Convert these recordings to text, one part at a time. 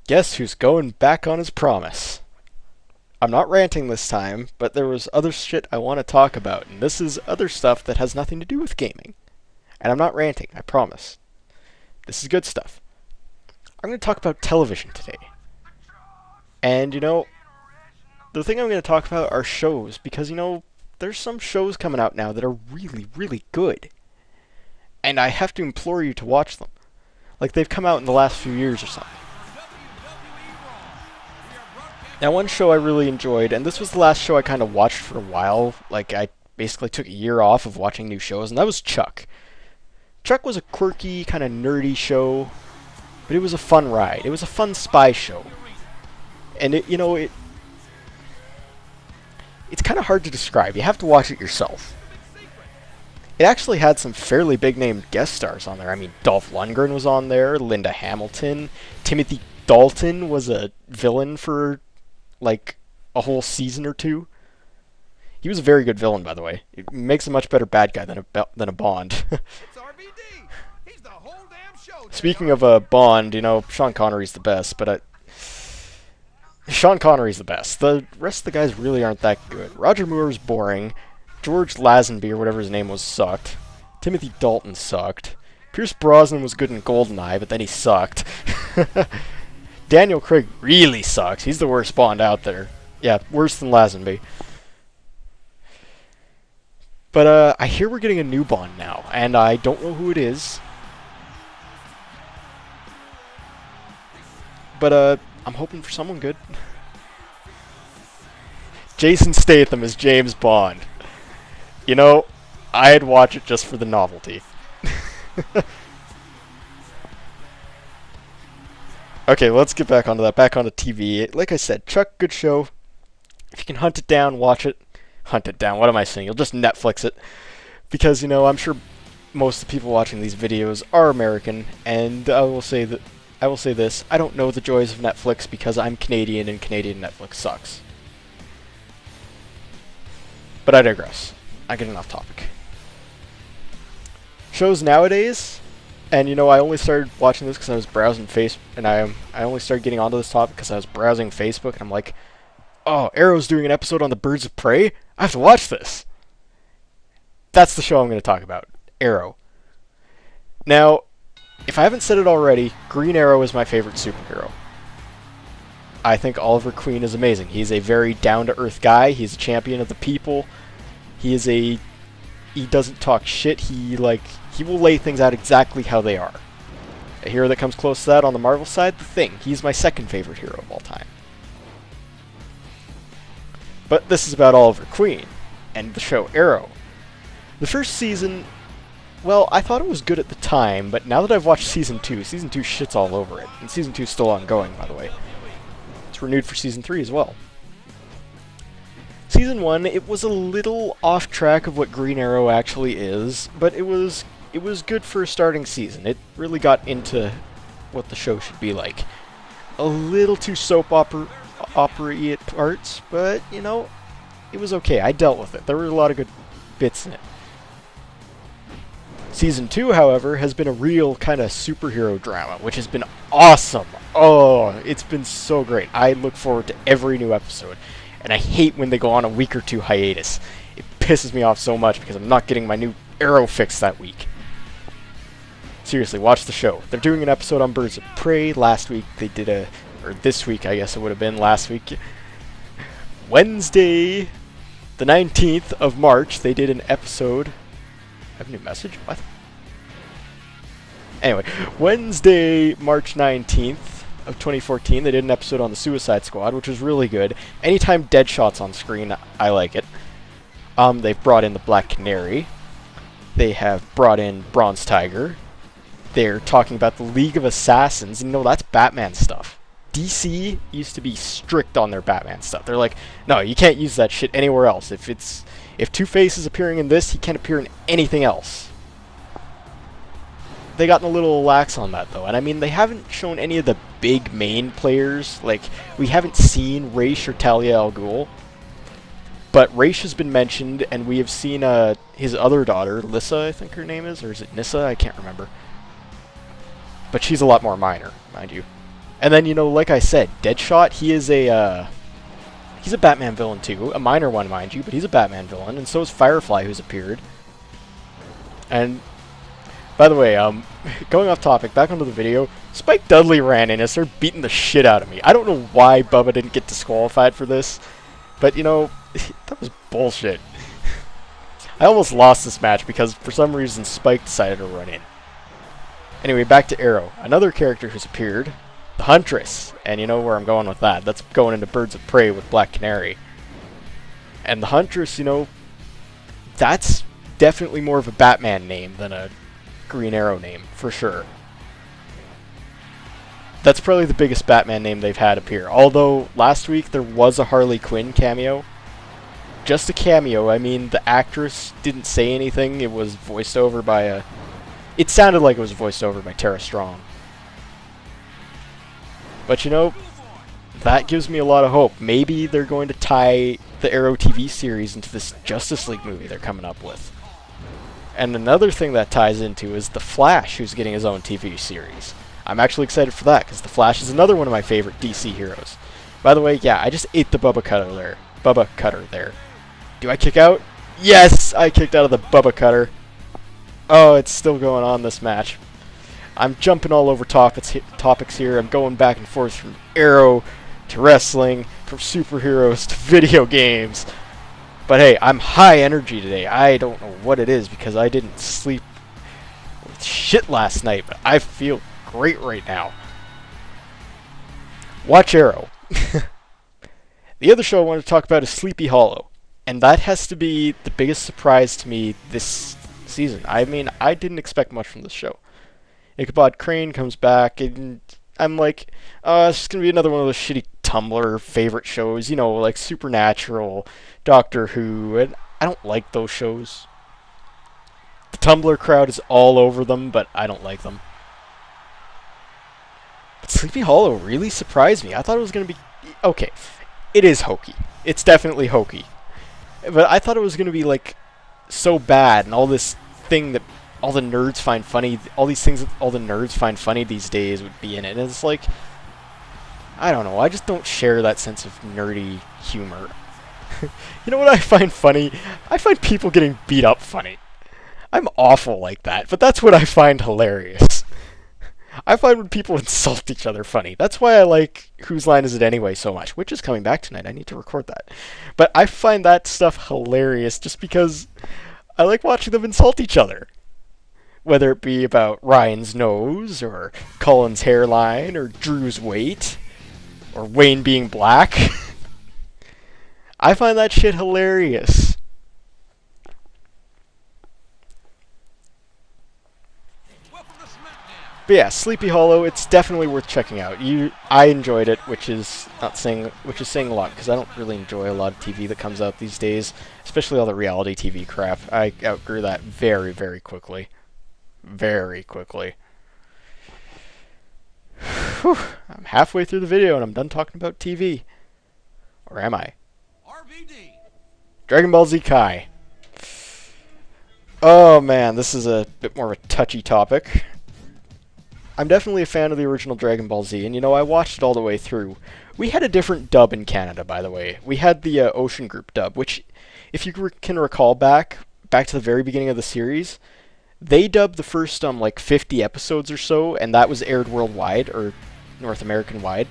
Guess who's going back on his promise? I'm not ranting this time, but there was other shit I want to talk about, and this is other stuff that has nothing to do with gaming. And I'm not ranting, I promise. This is good stuff. I'm going to talk about television today. And, the thing I'm going to talk about are shows, because, there's some shows coming out now that are really, really good. And I have to implore you to watch them. Like, they've come out in the last few years or something. Now, one show I really enjoyed, and this was the last show I kind of watched for a while, like, I basically took a year off of watching new shows, and that was Chuck. Chuck was a quirky, kind of nerdy show, but it was a fun ride. It was a fun spy show. And it's kind of hard to describe. You have to watch it yourself. It actually had some fairly big-name guest stars on there. I mean, Dolph Lundgren was on there, Linda Hamilton, Timothy Dalton was a villain for, like, a whole season or two. He was a very good villain, by the way. It makes a much better bad guy than a Bond. Speaking of Bond, Sean Connery's the best, but Sean Connery's the best. The rest of the guys really aren't that good. Roger Moore's boring. George Lazenby, or whatever his name was, sucked. Timothy Dalton sucked. Pierce Brosnan was good in GoldenEye, but then he sucked. Daniel Craig really sucks. He's the worst Bond out there. Yeah, worse than Lazenby. But I hear we're getting a new Bond now, and I don't know who it is. But I'm hoping for someone good. Jason Statham is James Bond. I'd watch it just for the novelty. Okay, let's get back onto that. Back onto TV. Like I said, Chuck, good show. If you can hunt it down, watch it. Hunt it down. What am I saying? You'll just Netflix it. Because, I'm sure most of the people watching these videos are American, and I will say this, I don't know the joys of Netflix because I'm Canadian and Canadian Netflix sucks. But I digress. I get off topic. Shows nowadays, and I only started watching this because I was browsing and I only started getting onto this topic because I was browsing Facebook, and I'm like, oh, Arrow's doing an episode on the Birds of Prey? I have to watch this! That's the show I'm going to talk about. Arrow. Now, if I haven't said it already, Green Arrow is my favorite superhero. I think Oliver Queen is amazing. He's a very down-to-earth guy. He's a champion of the people. He doesn't talk shit. He will lay things out exactly how they are. A hero that comes close to that on the Marvel side, The Thing. He's my second favorite hero of all time. But this is about Oliver Queen and the show Arrow. The first season, well, I thought it was good at the time, but now that I've watched Season 2 shits all over it. And Season 2 is still ongoing, by the way. It's renewed for Season 3 as well. Season 1, it was a little off track of what Green Arrow actually is, but it was good for a starting season. It really got into what the show should be like. A little too soap opera-y at parts, but, it was okay. I dealt with it. There were a lot of good bits in it. Season 2, however, has been a real kind of superhero drama, which has been awesome. Oh, it's been so great. I look forward to every new episode, and I hate when they go on a week or two hiatus. It pisses me off so much because I'm not getting my new Arrow fix that week. Seriously, watch the show. They're doing an episode on Birds of Prey. Last week they did or this week I guess it would have been last week. Wednesday, the 19th of March, they did an episode. I have a new message? What? Anyway, Wednesday, March 19th of 2014, they did an episode on the Suicide Squad, which was really good. Anytime Deadshot's on screen, I like it. They've brought in the Black Canary. They have brought in Bronze Tiger. They're talking about the League of Assassins, and that's Batman stuff. DC used to be strict on their Batman stuff. They're like, no, you can't use that shit anywhere else. If Two-Face is appearing in this, he can't appear in anything else. They gotten a little lax on that, though. And I mean, they haven't shown any of the big main players. Like, we haven't seen Ra's or Talia al Ghul. But Ra's has been mentioned, and we have seen his other daughter, Lissa, I think her name is. Or is it Nissa? I can't remember. But she's a lot more minor, mind you. And then, you know, like I said, Deadshot, he's a Batman villain too. A minor one, mind you, but he's a Batman villain. And so is Firefly, who's appeared. And, by the way, going off topic, back onto the video, Spike Dudley ran in and started beating the shit out of me. I don't know why Bubba didn't get disqualified for this, but, you know, that was bullshit. I almost lost this match because, for some reason, Spike decided to run in. Anyway, back to Arrow. Another character who's appeared, the Huntress. And you know where I'm going with that. That's going into Birds of Prey with Black Canary. And the Huntress, you know, that's definitely more of a Batman name than a Green Arrow name, for sure. That's probably the biggest Batman name they've had appear. Although, last week there was a Harley Quinn cameo. Just a cameo, I mean, the actress didn't say anything. It was voiced over by a... It sounded like it was voiced over by Tara Strong. But, you know, that gives me a lot of hope. Maybe they're going to tie the Arrow TV series into this Justice League movie they're coming up with. And another thing that ties into is The Flash, who's getting his own TV series. I'm actually excited for that, because The Flash is another one of my favorite DC heroes. By the way, yeah, I just ate the Bubba Cutter there. Do I kick out? Yes! I kicked out of the Bubba Cutter. Oh, it's still going on, this match. I'm jumping all over topics here. I'm going back and forth from Arrow to wrestling, from superheroes to video games. But hey, I'm high energy today. I don't know what it is because I didn't sleep with shit last night, but I feel great right now. Watch Arrow. The other show I want to talk about is Sleepy Hollow. And that has to be the biggest surprise to me this season. I mean, I didn't expect much from this show. Ichabod Crane comes back, and I'm like, it's just going to be another one of those shitty Tumblr favorite shows, you know, like Supernatural, Doctor Who, and I don't like those shows. The Tumblr crowd is all over them, but I don't like them. But Sleepy Hollow really surprised me. I thought it was going to be... Okay, it is hokey. It's definitely hokey. But I thought it was going to be, like, so bad, and all this thing that all the nerds find funny, all these things that all the nerds find funny these days would be in it. And it's like, I don't know, I just don't share that sense of nerdy humor. You know what I find funny? I find people getting beat up funny. I'm awful like that, but that's what I find hilarious. I find when people insult each other funny. That's why I like Whose Line Is It Anyway so much, which is coming back tonight. I need to record that. But I find that stuff hilarious just because I like watching them insult each other. Whether it be about Ryan's nose, or Colin's hairline, or Drew's weight, or Wayne being black. I find that shit hilarious. But yeah, Sleepy Hollow, it's definitely worth checking out. I enjoyed it, which is saying a lot, because I don't really enjoy a lot of TV that comes out these days, especially all the reality TV crap. I outgrew that very, very quickly. Very quickly. Whew, I'm halfway through the video and I'm done talking about TV. Or am I? RVD. Dragon Ball Z Kai. Oh man, this is a bit more of a touchy topic. I'm definitely a fan of the original Dragon Ball Z, and you know, I watched it all the way through. We had a different dub in Canada, by the way. We had the Ocean Group dub, which, if you can recall back to the very beginning of the series, they dubbed the first, like, 50 episodes or so, and that was aired worldwide, or North American-wide.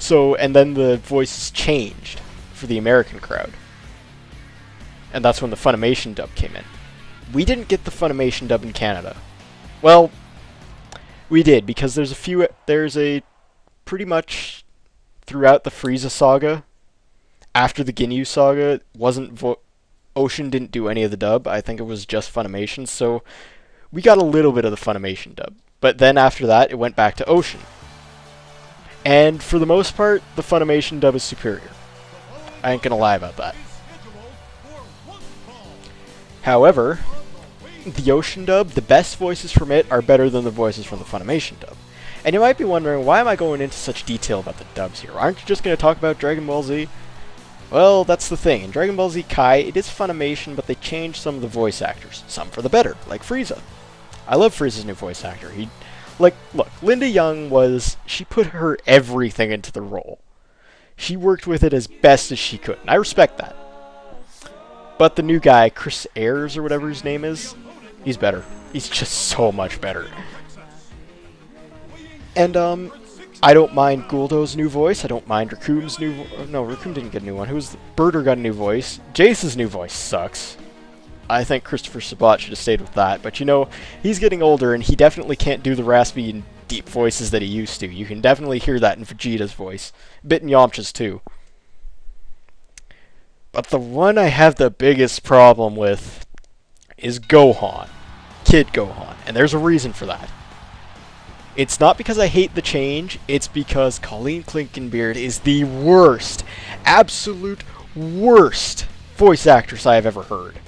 So, and then the voices changed for the American crowd. And that's when the Funimation dub came in. We didn't get the Funimation dub in Canada. Well, we did, because there's a pretty much throughout the Frieza saga, after the Ginyu saga, Ocean didn't do any of the dub. I think it was just Funimation, so we got a little bit of the Funimation dub. But then after that, it went back to Ocean. And for the most part, the Funimation dub is superior. I ain't gonna lie about that. However, the Ocean dub, the best voices from it are better than the voices from the Funimation dub. And you might be wondering, why am I going into such detail about the dubs here? Aren't you just going to talk about Dragon Ball Z? Well, that's the thing. In Dragon Ball Z Kai, it is Funimation, but they changed some of the voice actors. Some for the better, like Frieza. I love Frieza's new voice actor. He Like, look, Linda Young she put her everything into the role. She worked with it as best as she could, and I respect that. But the new guy, Chris Ayres, or whatever his name is, he's better. He's just so much better. And, I don't mind Guldo's new voice. I don't mind Raccoon's new voice. No, Raccoon didn't get a new one. Birder got a new voice. Jace's new voice sucks. I think Christopher Sabat should have stayed with that. But, you know, he's getting older, and he definitely can't do the raspy and deep voices that he used to. You can definitely hear that in Vegeta's voice. A bit in Yamcha's, too. But the one I have the biggest problem with is Gohan. Kid Gohan. And there's a reason for that. It's not because I hate the change, it's because Colleen Clinkenbeard is the worst, absolute worst voice actress I have ever heard.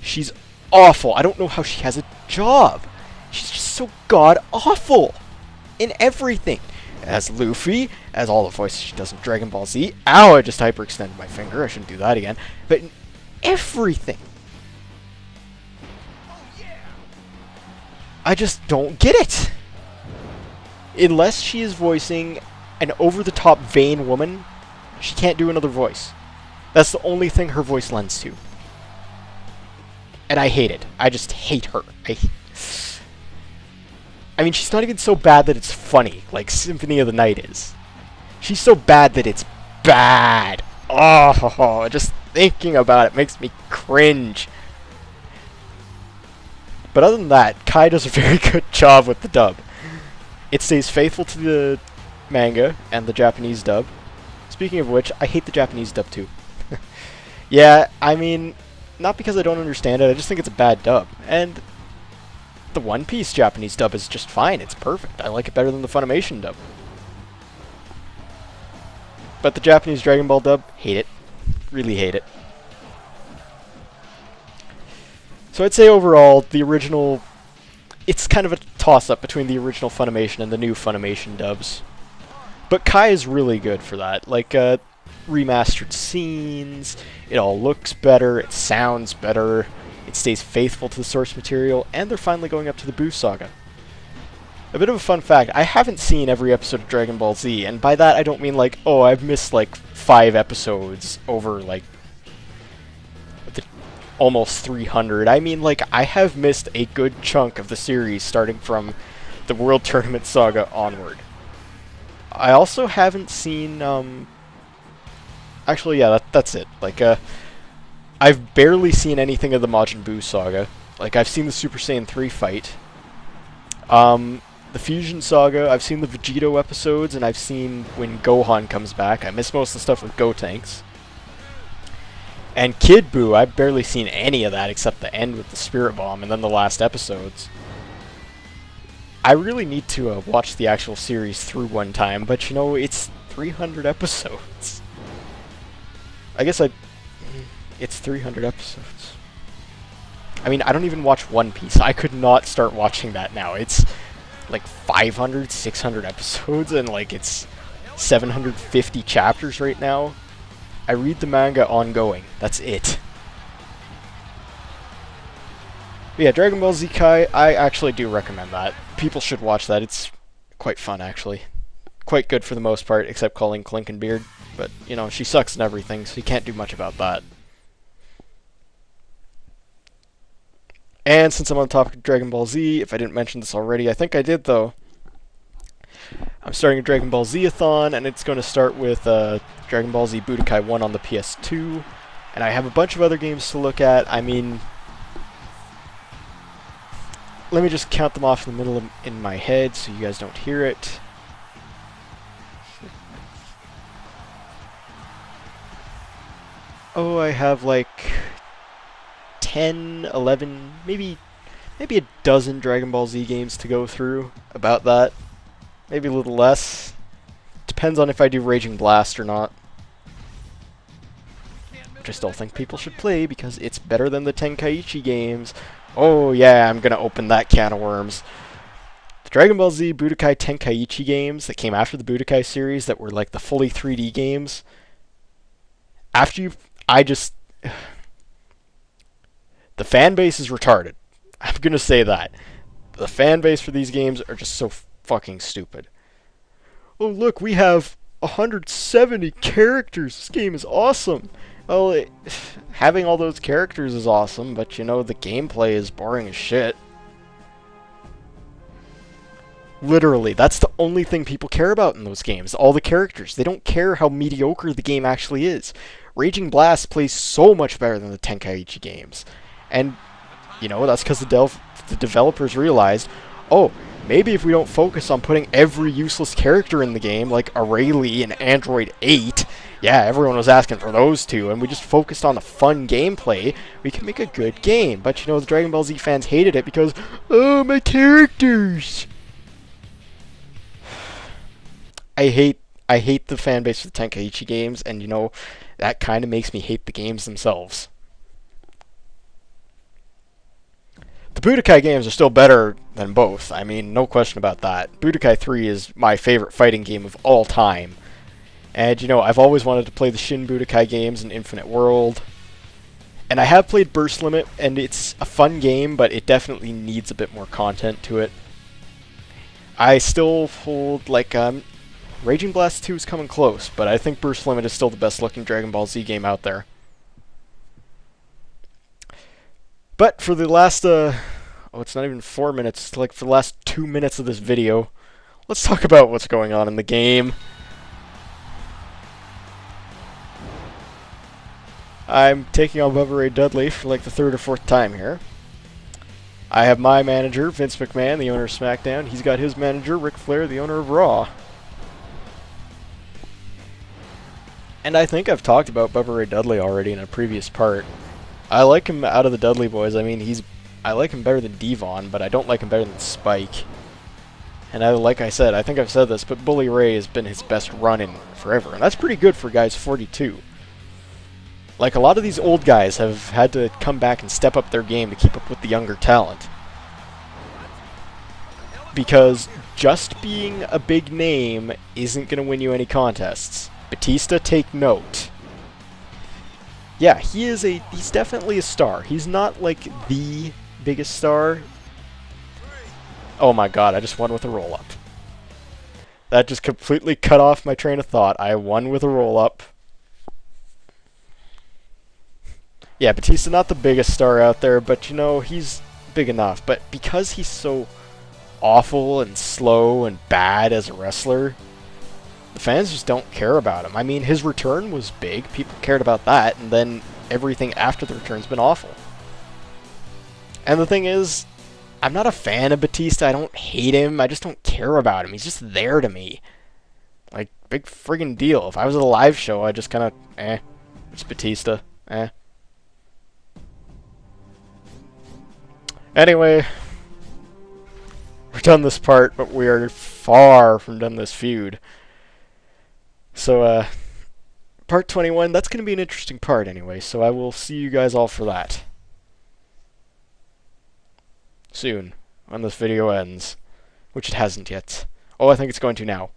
She's awful. I don't know how she has a job. She's just so god-awful in everything. As Luffy, as all the voices she does in Dragon Ball Z. Ow, I just hyperextended my finger. I shouldn't do that again. But in everything. I just don't get it. Unless she is voicing an over-the-top vain woman, she can't do another voice. That's the only thing her voice lends to. And I hate it. I just hate her. I mean, she's not even so bad that it's funny, like Symphony of the Night is. She's so bad that it's bad. Oh, just thinking about it makes me cringe. But other than that, Kai does a very good job with the dub. It stays faithful to the manga and the Japanese dub. Speaking of which, I hate the Japanese dub too. Yeah, I mean, not because I don't understand it, I just think it's a bad dub. And the One Piece Japanese dub is just fine, it's perfect. I like it better than the Funimation dub. But the Japanese Dragon Ball dub, hate it. Really hate it. So I'd say overall, the original... It's kind of a toss-up between the original Funimation and the new Funimation dubs. But Kai is really good for that. Like, remastered scenes, it all looks better, it sounds better, it stays faithful to the source material, and they're finally going up to the Buu Saga. A bit of a fun fact, I haven't seen every episode of Dragon Ball Z, and by that I don't mean like, oh, I've missed like 5 episodes over like almost 300. I mean, like, I have missed a good chunk of the series starting from the World Tournament Saga onward. I also haven't seen, actually, yeah, that's it. Like, I've barely seen anything of the Majin Buu Saga. Like, I've seen the Super Saiyan 3 fight. The Fusion Saga, I've seen the Vegito episodes, and I've seen when Gohan comes back. I missed most of the stuff with Gotenks. And Kid Buu, I've barely seen any of that except the end with the Spirit Bomb and then the last episodes. I really need to watch the actual series through one time, but you know, it's 300 episodes. I guess it's 300 episodes. I mean, I don't even watch One Piece. I could not start watching that now. It's like 500, 600 episodes, and like it's 750 chapters right now. I read the manga ongoing. That's it. But yeah, Dragon Ball Z Kai, I actually do recommend that. People should watch that. It's quite fun, actually. Quite good for the most part, except calling Clinkenbeard. But, you know, she sucks in everything, so you can't do much about that. And since I'm on the topic of Dragon Ball Z, if I didn't mention this already, I think I did, though. I'm starting a Dragon Ball Z-a-thon, and it's going to start with Dragon Ball Z Budokai 1 on the PS2. And I have a bunch of other games to look at. I mean, let me just count them off in the middle in my head so you guys don't hear it. Oh, I have like 10, 11, maybe a dozen Dragon Ball Z games to go through. About that. Maybe a little less. Depends on if I do Raging Blast or not. Which I still think people should play because it's better than the Tenkaichi games. Oh yeah, I'm gonna open that can of worms. The Dragon Ball Z Budokai Tenkaichi games that came after the Budokai series that were like the fully 3D games. The fan base is retarded. I'm gonna say that. The fan base for these games are just so fucking stupid. Oh, look, we have 170 characters. This game is awesome. Well, having all those characters is awesome, but you know, the gameplay is boring as shit. Literally, that's the only thing people care about in those games. All the characters. They don't care how mediocre the game actually is. Raging Blast plays so much better than the Tenkaichi games. And, you know, that's because the developers realized, oh, maybe if we don't focus on putting every useless character in the game, like Aurelie and Android 8, yeah, everyone was asking for those two, and we just focused on the fun gameplay, we can make a good game. But, you know, the Dragon Ball Z fans hated it because, oh, my characters! I hate the fan base for the Tenkaichi games, and, you know, that kind of makes me hate the games themselves. The Budokai games are still better than both. I mean, no question about that. Budokai 3 is my favorite fighting game of all time. And, you know, I've always wanted to play the Shin Budokai games in Infinite World. And I have played Burst Limit, and it's a fun game, but it definitely needs a bit more content to it. I still hold, like, Raging Blast 2 is coming close, but I think Burst Limit is still the best looking Dragon Ball Z game out there. But for the last, it's not even 4 minutes, like for the last 2 minutes of this video, let's talk about what's going on in the game. I'm taking on Bubba Ray Dudley for like the 3rd or 4th time here. I have my manager, Vince McMahon, the owner of SmackDown. He's got his manager, Ric Flair, the owner of Raw. And I think I've talked about Bubba Ray Dudley already in a previous part. I like him out of the Dudley boys. I mean, I like him better than Devon, but I don't like him better than Spike. And like I said, I think I've said this, but Bully Ray has been his best run in forever. And that's pretty good for guys 42. Like, a lot of these old guys have had to come back and step up their game to keep up with the younger talent. Because just being a big name isn't going to win you any contests. Batista, take note. Yeah, he's definitely a star. He's not like the biggest star. Oh my god, I just won with a roll-up. That just completely cut off my train of thought. I won with a roll-up. Yeah, Batista not the biggest star out there, but you know, he's big enough. But because he's so awful and slow and bad as a wrestler, the fans just don't care about him. I mean, his return was big. People cared about that, and then everything after the return's been awful. And the thing is, I'm not a fan of Batista. I don't hate him. I just don't care about him. He's just there to me. Like, big friggin' deal. If I was at a live show, I'd just kind of, it's Batista. Anyway, we're done this part, but we are far from done this feud. So, part 21, that's going to be an interesting part anyway, so I will see you guys all for that soon, when this video ends, which it hasn't yet. Oh, I think it's going to now.